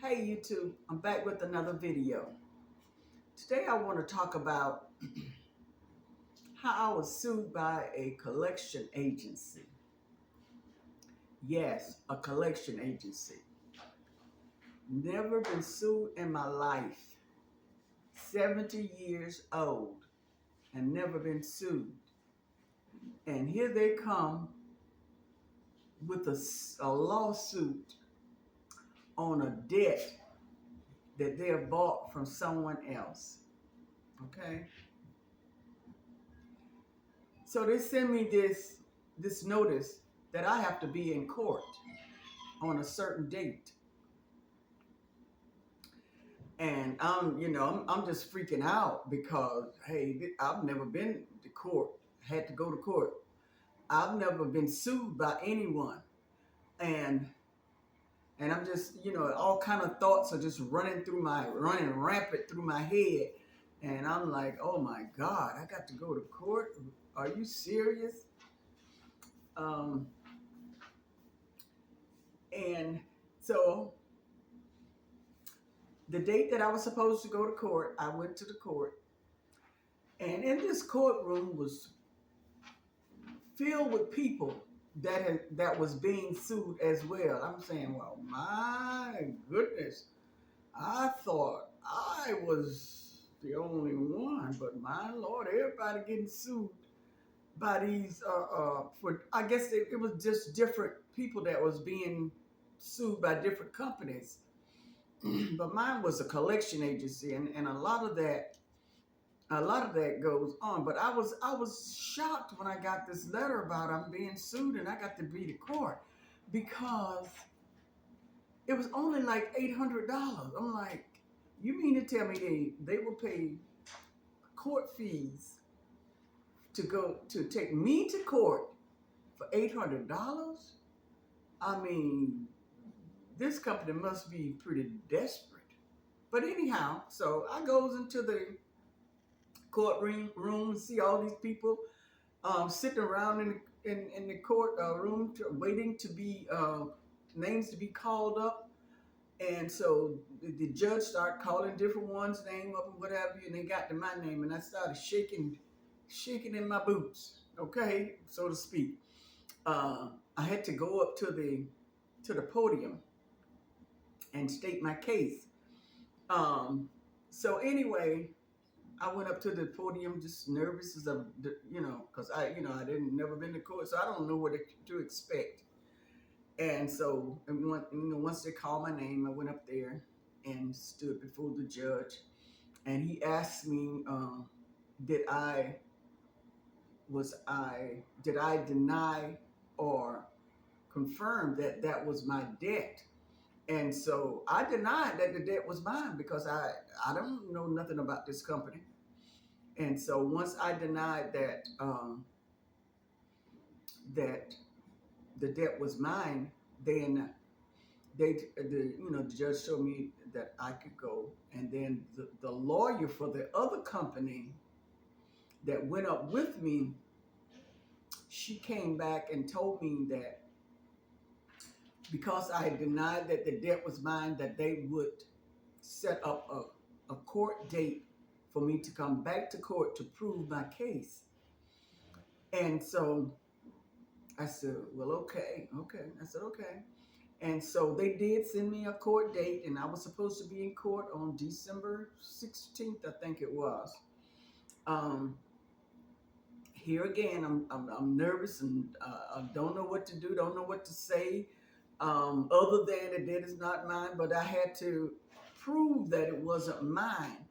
Hey YouTube, I'm back with another video. Today I want to talk about how I was sued by a collection agency. Yes, a collection agency. Never been sued in my life. 70 years old and never been sued. And here they come with a lawsuit on a debt that they have bought from someone else. Okay? So they send me this notice that I have to be in court on a certain date. And I'm just freaking out because, hey, I've never been to court, had to go to court. I've never been sued by anyone. And I'm just, all kind of thoughts are just running rampant through my head. And I'm like, oh my God, I got to go to court? Are you serious? Um, and so the date that I was supposed to go to court, I went to the court. And in this courtroom was filled with people that was being sued as well. I'm saying, well, my goodness, I thought I was the only one, but my Lord, everybody getting sued by these for I guess it was just different people that was being sued by different companies. But mine was a collection agency, and a lot of that goes on. But I was shocked when I got this letter about I'm being sued and I got to be to court because it was only like $800. I'm like, you mean to tell me they will pay court fees to go to take me to court for $800? I mean, this company must be pretty desperate. But anyhow, so I goes into the courtroom and see all these people sitting around in the court room waiting to be names to be called up. And so the judge started calling different ones' name up and whatever, and they got to my name, and I started shaking in my boots, okay, so to speak. I had to go up to the podium and state my case. So anyway, I went up to the podium just nervous as because I didn't never been to court, so I don't know what to expect. And so, once they called my name, I went up there and stood before the judge, and he asked me, did I deny or confirm that that was my debt? And so I denied that the debt was mine because I don't know nothing about this company. And so once I denied that the debt was mine, then the judge showed me that I could go. And then the lawyer for the other company that went up with me, she came back and told me that because I had denied that the debt was mine, that they would set up a court date for me to come back to court to prove my case. And so I said, well, okay. I said, okay. And so they did send me a court date, and I was supposed to be in court on December 16th, I think it was. Here again, I'm nervous and I don't know what to do, don't know what to say, other than the debt is not mine, but I had to prove that it wasn't mine.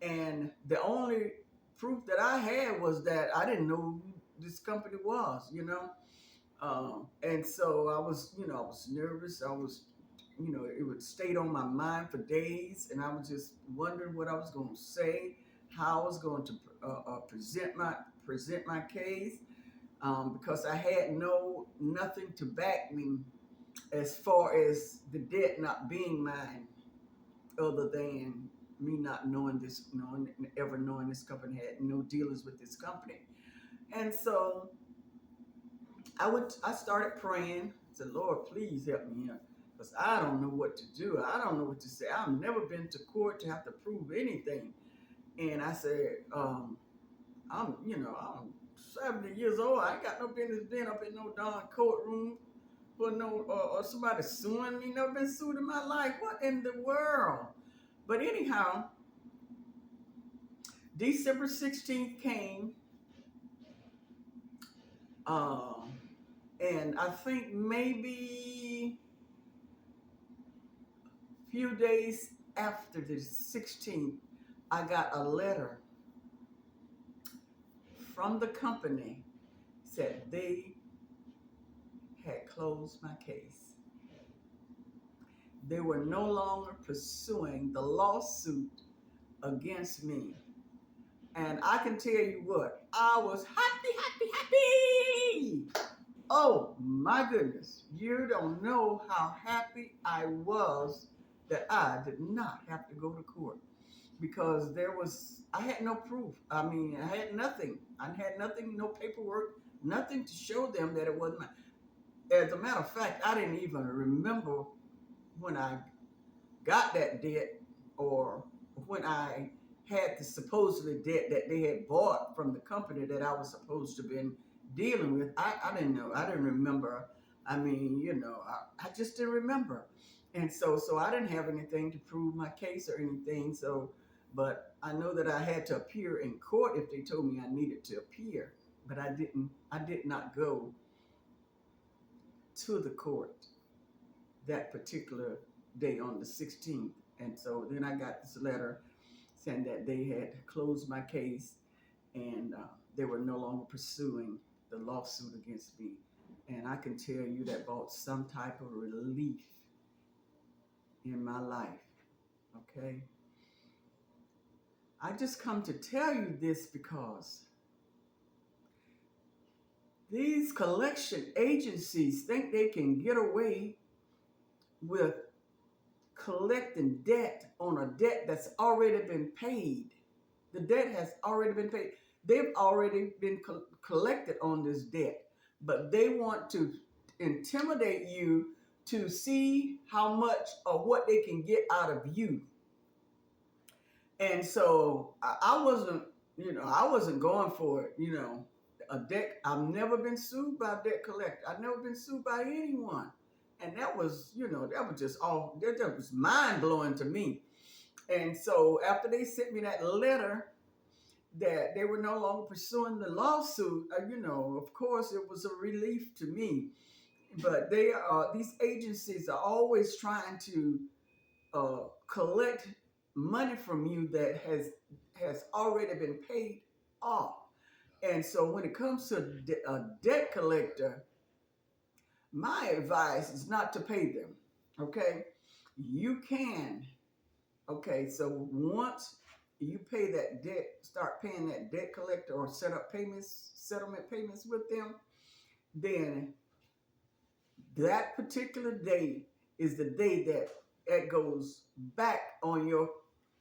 And the only proof that I had was that I didn't know who this company was. And so I was nervous. It would stay on my mind for days, and I was just wondering what I was going to say, how I was going to present my case, because I had nothing to back me as far as the debt not being mine, other than me not knowing this company, had no dealings with this company. And so I started praying. I said, Lord, please help me here. because I don't know what to do. I don't know what to say. I've never been to court to have to prove anything. And I said, I'm 70 years old. I ain't got no business being up in no darn courtroom for no, or somebody suing me. Never been sued in my life. What in the world? But anyhow, December 16th came, um, and I think maybe a few days after the 16th, I got a letter from the company said they had closed my case. They were no longer pursuing the lawsuit against me. And I can tell you what, I was happy, happy, happy. Oh my goodness. You don't know how happy I was that I did not have to go to court because I had no proof. I mean, I had nothing. I had nothing, no paperwork, nothing to show them that it wasn't mine. As a matter of fact, I didn't even remember when I got that debt or when I had the supposedly debt that they had bought from the company that I was supposed to have been dealing with. I didn't know. I didn't remember. I mean, I just didn't remember. And so I didn't have anything to prove my case or anything. So, but I know that I had to appear in court if they told me I needed to appear. But I didn't. I did not go to the court that particular day on the 16th. And so then I got this letter saying that they had closed my case and they were no longer pursuing the lawsuit against me. And I can tell you that brought some type of relief in my life. Okay. I just come to tell you this because these collection agencies think they can get away with collecting debt on a debt that's already been paid. The debt has already been paid. They've already been collected on this debt, but they want to intimidate you to see how much or what they can get out of you. And so I wasn't, I wasn't going for it, a debt. I've never been sued by a debt collector. I've never been sued by anyone. And that was, that was just all, that was mind blowing to me. And so after they sent me that letter that they were no longer pursuing the lawsuit, of course it was a relief to me. But these agencies are always trying to collect money from you that has already been paid off. And so when it comes to a debt collector, my advice is not to pay them. Okay, you can. Okay, so once you pay that debt, start paying that debt collector or set up settlement payments with them, then that particular day is the day that it goes back on your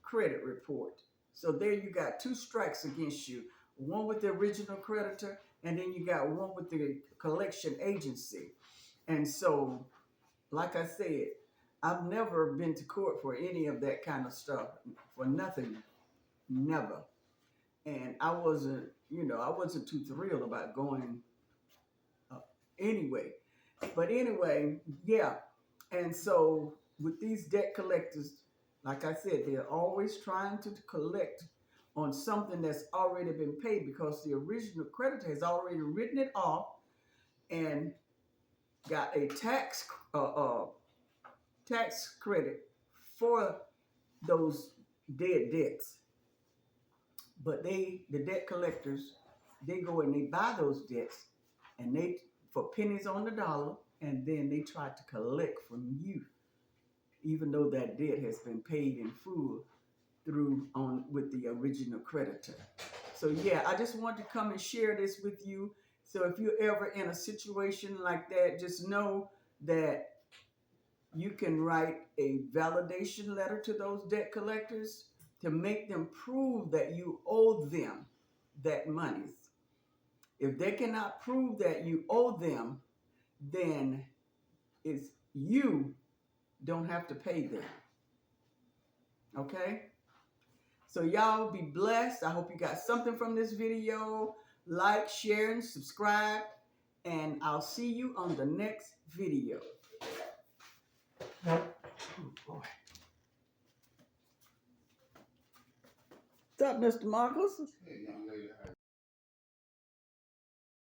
credit report. So there you got two strikes against you, one with the original creditor, and then you got one with the collection agency. And so, like I said, I've never been to court for any of that kind of stuff, for nothing, never. And I wasn't too thrilled about going uh, anyway. But anyway, yeah. And so with these debt collectors, like I said, they're always trying to collect on something that's already been paid because the original creditor has already written it off and got a tax credit for those dead debts. But the debt collectors, they go and they buy those debts and they for pennies on the dollar, and then they try to collect from you, even though that debt has been paid in full through on with the original creditor. So yeah, I just want to come and share this with you. So if you're ever in a situation like that, just know that you can write a validation letter to those debt collectors to make them prove that you owe them that money. If they cannot prove that you owe them, then it's you don't have to pay them. Okay? So y'all be blessed. I hope you got something from this video. Like, share, and subscribe. And I'll see you on the next video. Oh, boy. What's up, Mr. Marcos? Hey, young lady.